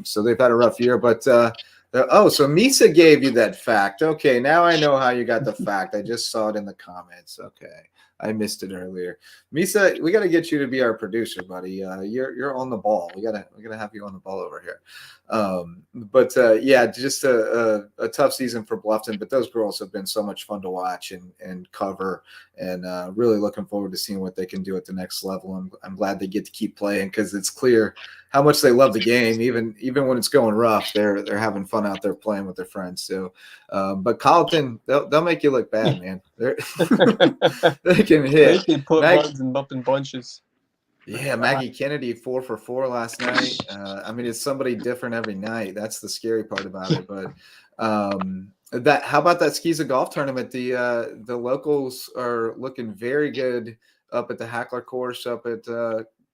so they've had a rough year. But so Misa gave you that fact. Okay, now I know how you got the fact. I just saw it in the comments. Okay, I missed it earlier. Misa, we got to get you to be our producer, buddy. You're on the ball. We gotta have you on the ball over here. Just a tough season for Bluffton, but those girls have been so much fun to watch and cover, and really looking forward to seeing what they can do at the next level. I'm glad they get to keep playing because it's clear how much they love the game. Even when it's going rough, they're having fun out there playing with their friends. So, but Colleton, they'll make you look bad, man. They can hit. They can put runs and up in bunches. Yeah, Maggie Kennedy 4 for 4 last night. It's somebody different every night. That's the scary part about it. But how about that Skeeza golf tournament? The locals are looking very good up at the Hackler course up at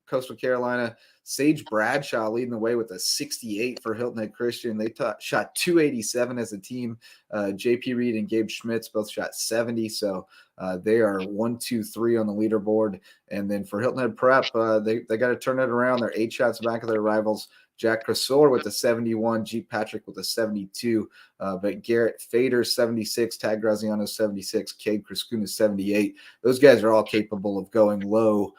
Coastal Carolina. Sage Bradshaw leading the way with a 68 for Hilton Head Christian. They shot 287 as a team. JP Reed and Gabe Schmitz both shot 70. So they are 1, 2, 3 on the leaderboard. And then for Hilton Head Prep, they got to turn it around. They're 8 shots back of their rivals. Jack Cresor with a 71, Jeep Patrick with a 72, but Garrett Fader 76, Tag Graziano 76, Cade Criscuna 78. Those guys are all capable of going low.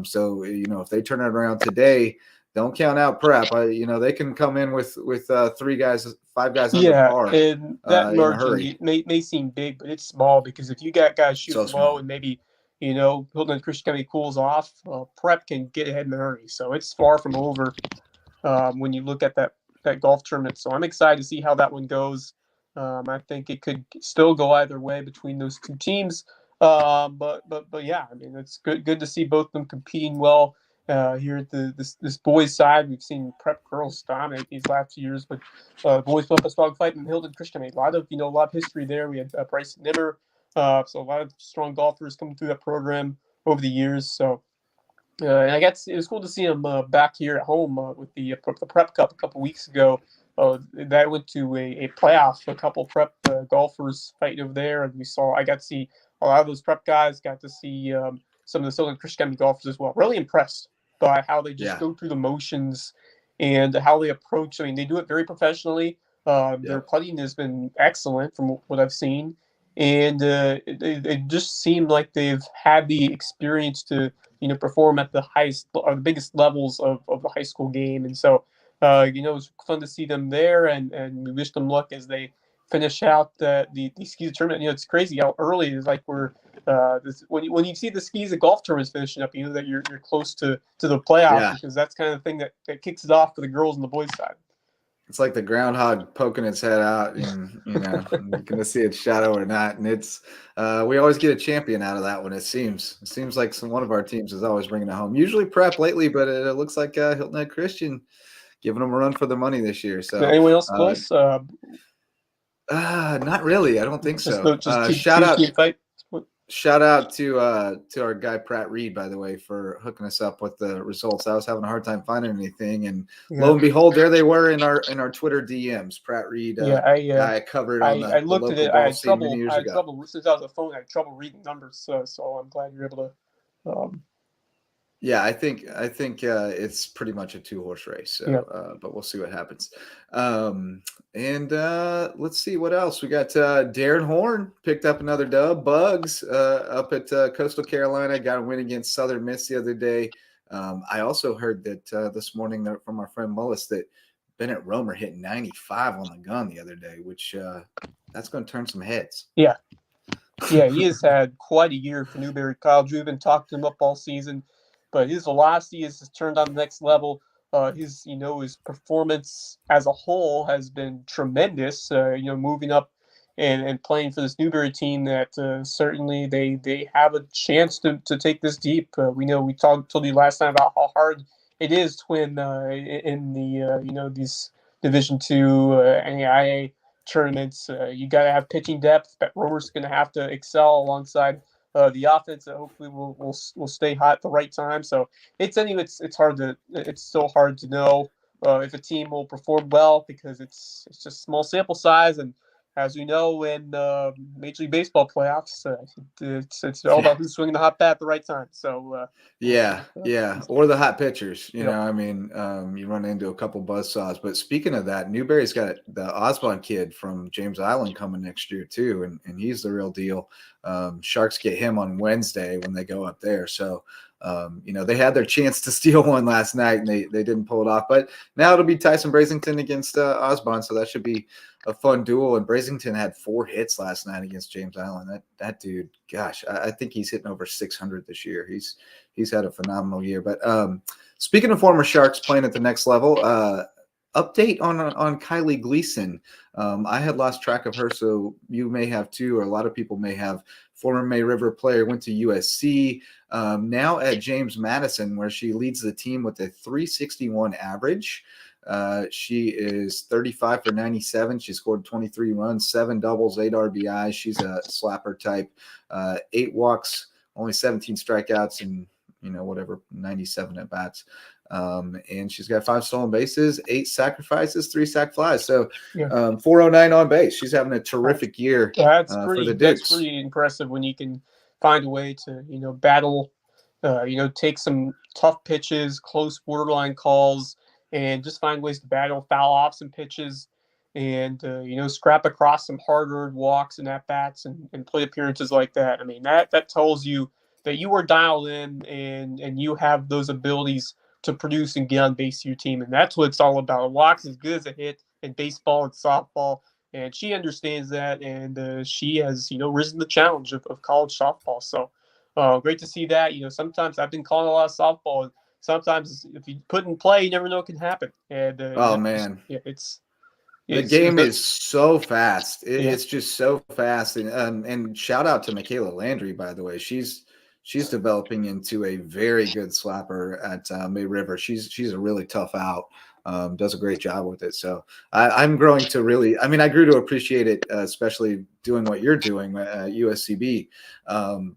So if they turn it around today, don't count out Prep. They can come in with 5 guys under par. And that margin may seem big, but it's small because if you got guys shooting low and maybe Hilton Head Christian County cools off, Prep can get ahead in a hurry. So it's far from over. When you look at that golf tournament. So I'm excited to see how that one goes. I think it could still go either way between those two teams. But yeah, it's good to see both of them competing well here at this boys side. We've seen Prep girls dominate these last few years, but boys focus dogfight and Hilton Christian. A lot of history there. We had Bryce Nimmer, so a lot of strong golfers coming through that program over the years. So. And I guess it was cool to see him back here at home with the Prep Cup a couple weeks ago. That went to a playoff. A couple Prep golfers fighting over there, and I got to see a lot of those Prep guys. Got to see some of the Southern Christian County golfers as well. Really impressed by how they just go through the motions and how they approach. They do it very professionally. Their putting has been excellent from what I've seen, and it just seemed like they've had the experience to perform at the highest or the biggest levels of the high school game. And so, it was fun to see them there, and we wish them luck as they finish out the Skeeza tournament. It's crazy how early it's like we're when you see the Skeeza golf tournaments finishing up, that you're close to the playoffs because that's kind of the thing that kicks it off for the girls and the boys side. It's like the groundhog poking its head out, and you're going to see its shadow or not. And it's we always get a champion out of that one. It seems like one of our teams is always bringing it home. Usually Prep lately, but it looks like Hilton Head Christian giving them a run for their money this year. So anyone else close? Not really. I don't think so. Shout out to our guy Pratt Reed, by the way, for hooking us up with the results. I was having a hard time finding anything, and lo and behold, there they were in our Twitter DMs. Pratt Reed, I covered on the looked the at it. I had trouble since I was on the phone. I had trouble reading numbers, so I'm glad you're able to. Yeah, I think it's pretty much a 2-horse race. So, but we'll see what happens. And let's see what else we got. Darren Horn picked up another dub. Bugs up at Coastal Carolina got a win against Southern Miss the other day. I also heard that this morning from our friend Mullis that Bennett Romer hit 95 on the gun the other day, which that's going to turn some heads. Yeah. Yeah, he has had quite a year for Newberry College. We've been talking him up all season, but his velocity has turned on the next level. His performance as a whole has been tremendous. Moving up and playing for this Newberry team that certainly they have a chance to take this deep. We told you last time about how hard it is to win in the these Division II NAIA tournaments. You got to have pitching depth, but Romer's going to have to excel alongside the offense that hopefully will stay hot at the right time. So it's so hard to know if a team will perform well because it's just small sample size. And as we know in Major League Baseball playoffs, it's all about who's swinging the hot bat at the right time. So yeah, or the hot pitchers. You run into a couple buzzsaws. But speaking of that, Newberry's got the Osborne kid from James Island coming next year too, and he's the real deal. Sharks get him on Wednesday when they go up there. So they had their chance to steal one last night and they didn't pull it off. But now it'll be Tyson Brasington against Osborne, so that should be a fun duel. And Brasington had 4 hits last night against James Island. That dude, gosh, I think he's hitting over 600 this year. He's had a phenomenal year. But speaking of former Sharks playing at the next level, update on Kylie Gleason. I had lost track of her, so you may have too, or a lot of people may have. Former May River player, went to USC, now at James Madison, where she leads the team with a 361 average. She is 35 for 97. She scored 23 runs, 7 doubles, 8 RBIs. She's a slapper type, 8 walks, only 17 strikeouts, and 97 at bats. And she's got 5 stolen bases, 8 sacrifices, 3 sac flies. So 409 on base. She's having a terrific year. That's for the Dukes. That's pretty impressive when you can find a way to battle, take some tough pitches, close borderline calls, and just find ways to battle, foul off some pitches, and scrap across some hard-earned walks and at bats and plate appearances like that. I mean, that tells you that you are dialed in and you have those abilities to produce and get on base to your team. And that's what it's all about. A walk's as good as a hit in baseball and softball. And she understands that. And she has, risen the challenge of college softball. So great to see that. Sometimes I've been calling a lot of softball. And sometimes if you put in play, you never know what can happen. And man. The game is so fast. It's just so fast. And shout out to Michaela Landry, by the way. She's developing into a very good slapper at May River. She's a really tough out. Does a great job with it. So I'm growing to really, I grew to appreciate it, especially doing what you're doing at USCB.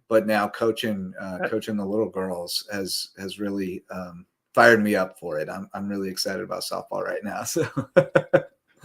But now coaching the little girls has really fired me up for it. I'm really excited about softball right now. So.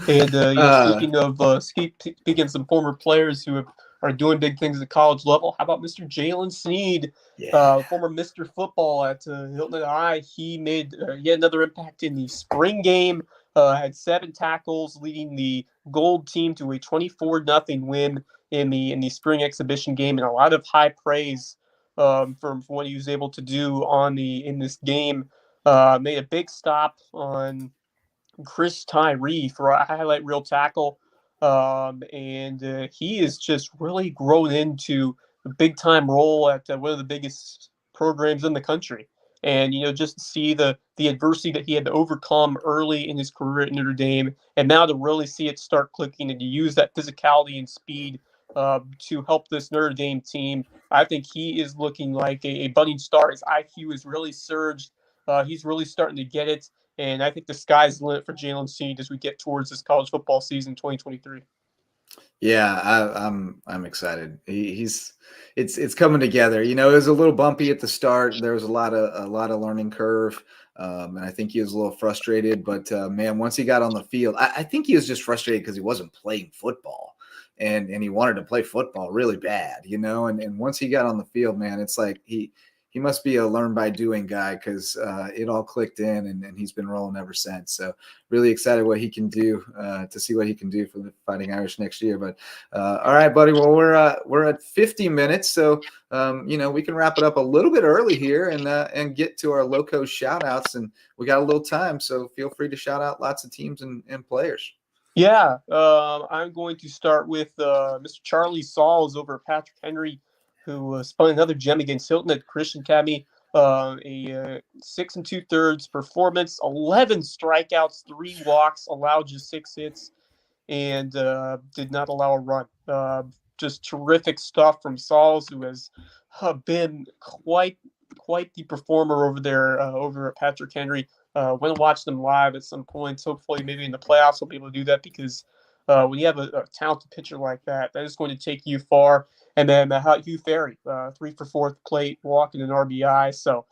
And speaking of some former players who are doing big things at college level, how about Mr. Jalen Sneed, former Mr. Football at Hilton High? He made yet another impact in the spring game. Had 7 tackles, leading the Gold team to a 24-0 win in the spring exhibition game, and a lot of high praise from what he was able to do in this game. Made a big stop on Chris Tyree for a highlight reel tackle. And he is just really grown into a big-time role at one of the biggest programs in the country. And, just to see the adversity that he had to overcome early in his career at Notre Dame, and now to really see it start clicking and to use that physicality and speed to help this Notre Dame team, I think he is looking like a budding star. His IQ has really surged. He's really starting to get it. And I think the sky's the limit for Jalen Sneed as we get towards this college football season 2023. Yeah, I'm excited. It's coming together. It was a little bumpy at the start. There was a lot of learning curve, and I think he was a little frustrated. But man, once he got on the field, I think he was just frustrated because he wasn't playing football, and he wanted to play football really bad, And once he got on the field, man, it's like he must be a learn by doing guy, because it all clicked in, and he's been rolling ever since. So really excited what he can do, to see what he can do for the Fighting Irish next year. But all right, buddy. Well, we're at 50 minutes, so we can wrap it up a little bit early here and get to our Lowco shout outs. And we got a little time, so feel free to shout out lots of teams and players. Yeah, I'm going to start with Mr. Charlie Sauls over at Patrick Henry, who spun another gem against Hilton at Christian Academy. A 6 2/3 performance, 11 strikeouts, 3 walks, allowed just 6 hits, and did not allow a run. Just terrific stuff from Sauls, who has been quite the performer over there over at Patrick Henry. Want to watch them live at some point. Hopefully, maybe in the playoffs, we'll be able to do that, because when you have a talented pitcher like that, that is going to take you far. And then Hugh Ferry, 3 for 4 plate, walking an RBI. So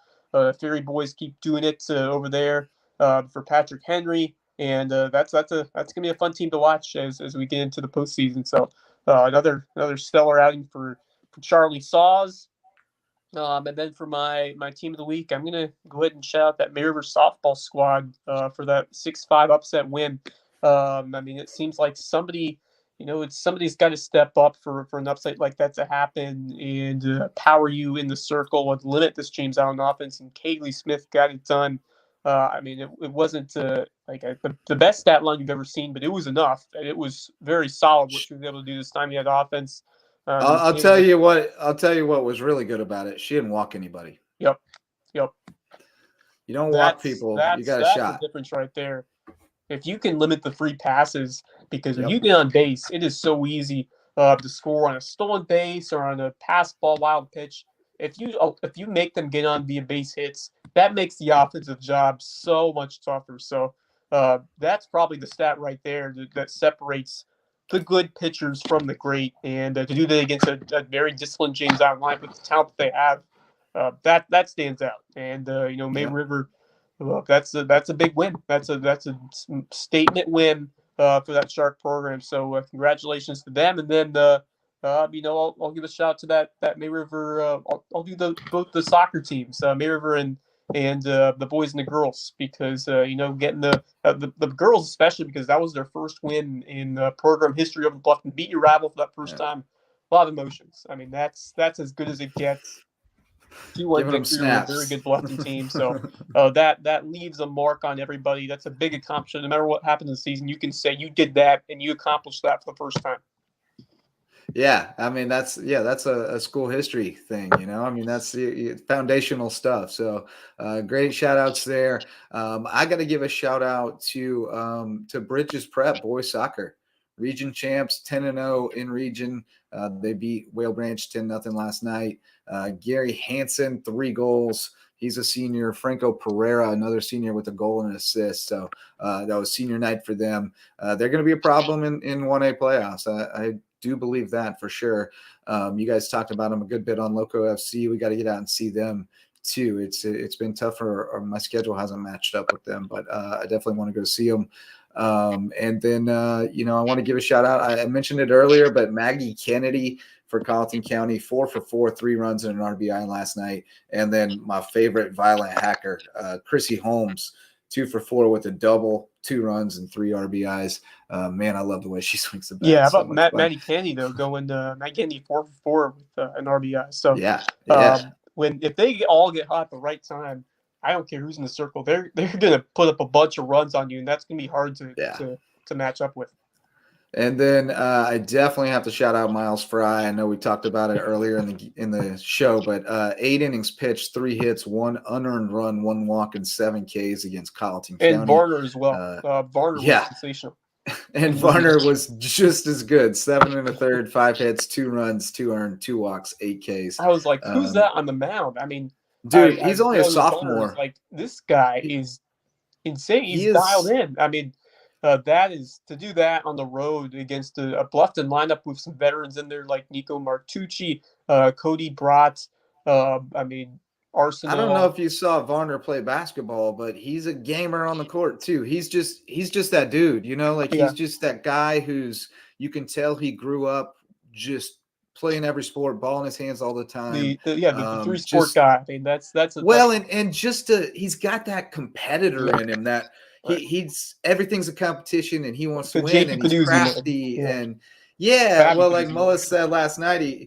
Ferry boys keep doing it over there for Patrick Henry, and that's gonna be a fun team to watch as we get into the postseason. So another stellar outing for Charlie Saws. And then for my team of the week, I'm going to go ahead and shout out that May River softball squad for that 6-5 upset win. It seems like somebody's got to step up for an upset like that to happen and power you in the circle and limit this James Allen offense. And Kaylee Smith got it done. It wasn't the best stat line you've ever seen, but it was enough. And it was very solid what she was able to do this time. You had offense. I'll tell you what was really good about it. She didn't walk anybody. Yep. You don't walk people. You got a shot. That's the difference right there. If you can limit the free passes, because when you get on base, it is so easy to score on a stolen base or on a pass ball wild pitch. If you make them get on via base hits, that makes the offensive job so much tougher. So that's probably the stat right there that separates the good pitchers from the great, and to do that against a very disciplined James Allen line with the talent that they have, that stands out. And May River, that's a big win. That's a statement win for that Shark program. So congratulations to them. And then I'll give a shout out to that May River. I'll do both the soccer teams, May River and the boys and the girls, because getting the girls especially, because that was their first win in program history over Bluffton. Beat your rival for that first time. A lot of emotions. That's as good as it gets. 2-1 victory over a very good Bluffton team. So that leaves a mark on everybody. That's a big accomplishment. No matter what happened in the season, you can say you did that and you accomplished that for the first time. Yeah, that's a school history thing, that's the foundational stuff. So great shout outs there. I got to give a shout out to Bridges Prep boys soccer, region champs, 10-0 in region. They beat Whale Branch 10-0 last night. Gary Hansen, 3 goals. He's a senior. Franco Pereira, another senior, with a goal and an assist. So that was senior night for them. They're going to be a problem in 1A playoffs. I do believe that for sure. You guys talked about them a good bit on Loco FC. We got to get out and see them too. It's been tougher, or my schedule hasn't matched up with them, but I definitely want to go see them. And then I want to give a shout out. I mentioned it earlier, but Maggie Kennedy for Colleton County, 4 for 4, 3 runs and an RBI last night. And then my favorite violent hacker, Chrissy Holmes, 2 for 4 with a double, 2 runs and 3 RBIs. Man, I love the way she swings the bat. Yeah, how about Maddie Kennedy though, going Matt Kennedy 4 for 4 with an RBI. So yeah. If they all get hot at the right time, I don't care who's in the circle, they're gonna put up a bunch of runs on you, and that's gonna be hard to match up with. And then I definitely have to shout out Miles Fry. I know we talked about it earlier in the show, but 8 innings pitched, 3 hits, 1 unearned run, 1 walk, and 7 Ks against Colleton County. And Varner as well. Varner was sensational. And Varner was just as good. 7 1/3, 5 hits, 2 runs, 2 earned, 2 walks, 8 Ks. I was like, who's that on the mound? Dude, he's only a sophomore. Like, this guy is insane. He's dialed in. That is to do that on the road against a Bluffton lineup with some veterans in there like Nico Martucci, Cody Brott. Arsenal. I don't know if you saw Varner play basketball, but he's a gamer on the court too. He's just that dude, he's just that guy who's, you can tell he grew up just playing every sport, ball in his hands all the time. The three sport guy. I mean, that's and just he's got that competitor in him that he's everything's a competition and he wants to win and he's crafty and like Mullis said last night, he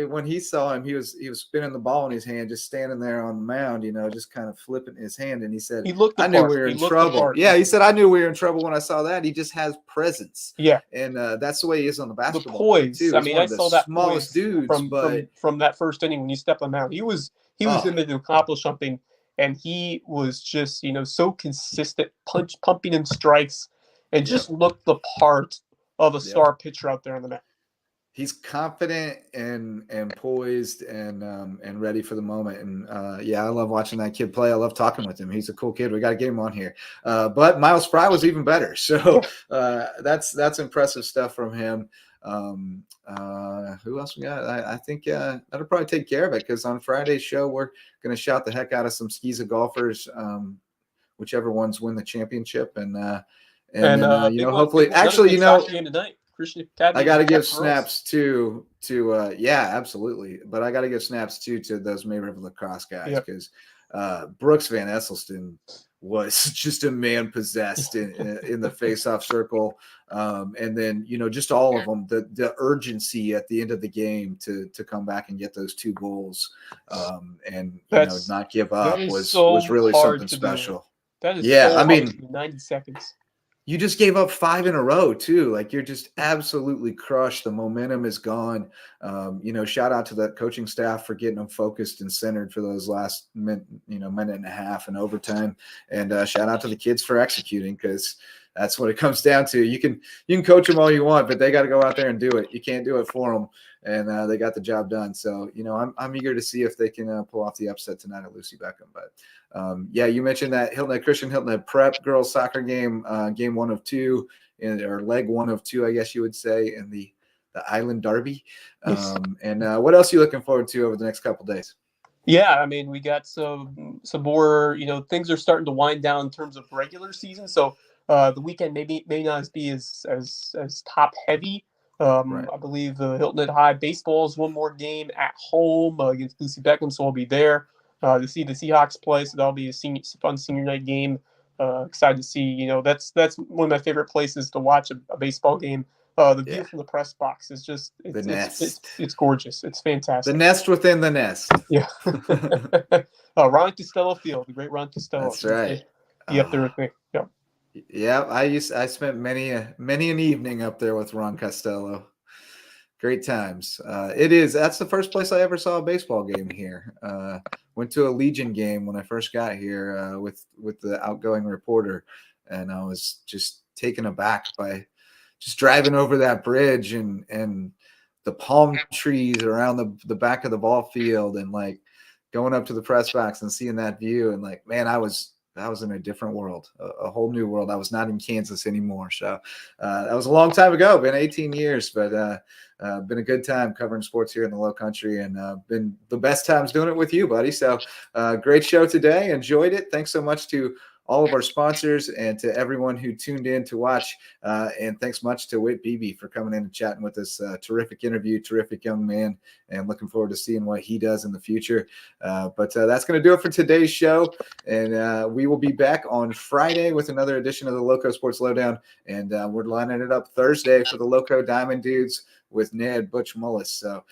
when he saw him, he was spinning the ball in his hand, just standing there on the mound, just kind of flipping his hand. And he said, I knew we were in trouble. Yeah, he said, I knew we were in trouble when I saw that. He just has presence. Yeah. And that's the way he is on the basketball. The poise. Too. I mean, I saw that smallest dudes from that first inning when he stepped on the mound. He was in there to accomplish something, and he was just, so consistent, pumping in strikes, and just looked the part of a star pitcher out there on the mound. He's confident and poised and ready for the moment. And I love watching that kid play. I love talking with him. He's a cool kid. We got to get him on here. But Miles Fry was even better. So that's impressive stuff from him. Who else we got? I think that'll probably take care of it, because on Friday's show we're going to shout the heck out of some Skiza golfers, whichever ones win the championship. And hopefully, tonight. I got to give snaps to absolutely. But I got to give snaps to those May River lacrosse guys, because Brooks Van Esselston was just a man possessed in the face-off circle. And then, just all of them, the urgency at the end of the game to come back and get those 2 goals and not give up was really something special. That is 90 seconds. You just gave up 5 in a row too. Like, you're just absolutely crushed. The momentum is gone. Shout out to the coaching staff for getting them focused and centered for those last minute and a half and overtime. And shout out to the kids for executing, because that's what it comes down to. You can coach them all you want, but they got to go out there and do it. You can't do it for them. And they got the job done. So, I'm eager to see if they can pull off the upset tonight at Lucy Beckham. But you mentioned that Christian Hilton Head Prep girls soccer game, game 1 of 2, or leg 1 of 2, I guess you would say, in the Island Derby. And what else are you looking forward to over the next couple of days? Yeah, I mean, we got some more, things are starting to wind down in terms of regular season. So the weekend may not be as top heavy. Right. I believe the Hilton Head High baseball is one more game at home against Lucy Beckham, so I'll be there to see the Seahawks play. So that'll be a fun senior night game. Excited to see. That's one of my favorite places to watch a baseball game. The view from the press box is just the nest. It's gorgeous. It's fantastic. The nest within the nest. Yeah. Ron Costello Field, the great Ron Costello. That's right. Be up there with me. Yeah. Yeah, I spent many an evening up there with Ron Costello. Great times. That's the first place I ever saw a baseball game here. Went to a Legion game when I first got here with the outgoing reporter, and I was just taken aback by just driving over that bridge and the palm trees around the back of the ball field, and like going up to the press box and seeing that view, and like, man, I was in a different world, a whole new world. I was not in Kansas anymore. So that was a long time ago, been 18 years, but been a good time covering sports here in the Lowcountry, and been the best times doing it with you, buddy. So great show today. Enjoyed it. Thanks so much to all of our sponsors and to everyone who tuned in to watch. And thanks much to Whitt Beebe for coming in and chatting with us. Terrific interview, terrific young man, and looking forward to seeing what he does in the future. But that's going to do it for today's show. And we will be back on Friday with another edition of the LowcoSports Lowdown. And we're lining it up Thursday for the Lowco Diamond Dudes with Ned Butch Mullis. So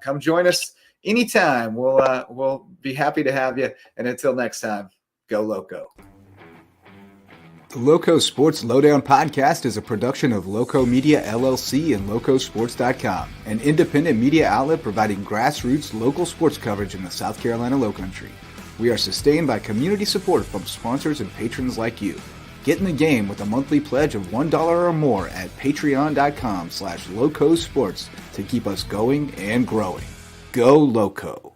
come join us anytime. We'll be happy to have you. And until next time, go Lowco. The Lowco Sports Lowdown podcast is a production of Lowco Media LLC and LowcoSports.com, an independent media outlet providing grassroots local sports coverage in the South Carolina Lowcountry. We are sustained by community support from sponsors and patrons like you. Get in the game with a monthly pledge of $1 or more at patreon.com/LowcoSports to keep us going and growing. Go Lowco.